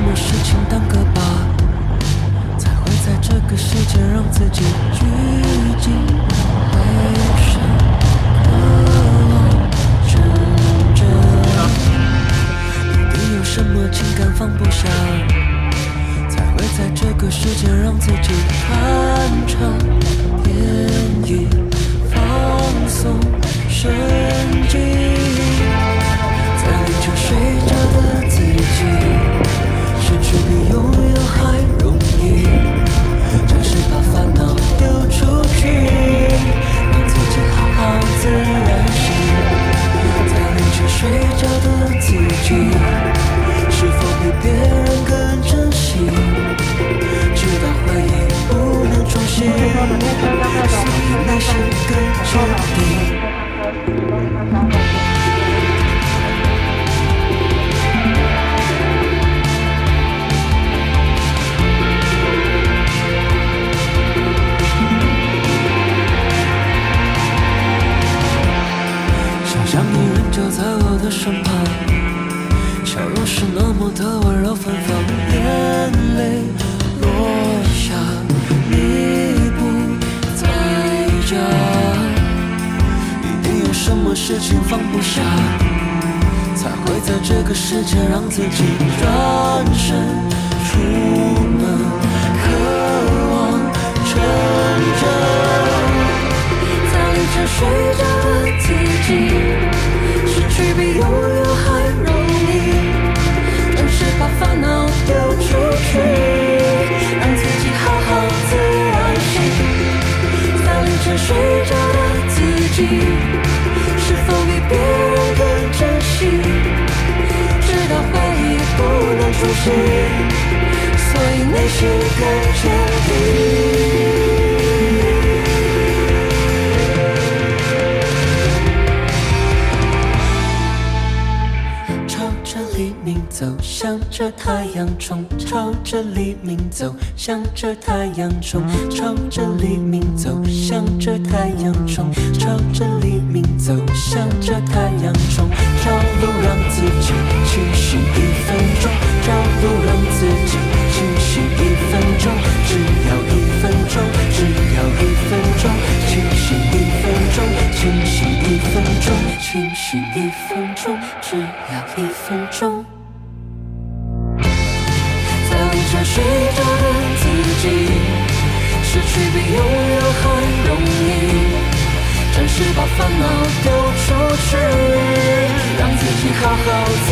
么事情耽搁吧，才会在这个世界让自己拘谨？为谁渴望真正？一定有什么情感放不下，才会在这个世界让自己看成天意，放松神经，在凌晨睡着的自己，失去比拥有还容易，只是把烦恼丢出去，让自己好好自然醒。在凌晨睡着的自己，是否比别人更珍惜？直到回忆不能重现，所以内心更坚定。想象你仍旧在我的身旁，笑容是那么的温柔芬芳，眼泪落下，你不在家，一定有什么事情放不下，才会在这个世界让自己转身出门，渴望成真。在凌晨睡着的自己，失去比拥有还容易，暂时把烦恼丢出去，让自己好好自然醒。在凌晨睡着的自己，是否比别人更珍惜？直到回忆不能重现，所以内心更坚定。走向着太阳冲，朝着黎明走向着太阳冲，朝着黎明走向着太阳冲，朝着黎明走向着太阳冲，找路让自己清醒1分钟，找路让自己清醒1分钟，只要1分钟，只要1分钟，清醒1分钟，清醒1分钟，清醒1分钟，只要1分钟。睡着的自己，失去比拥有还容易，暂时把烦恼丢出去，让自己好好自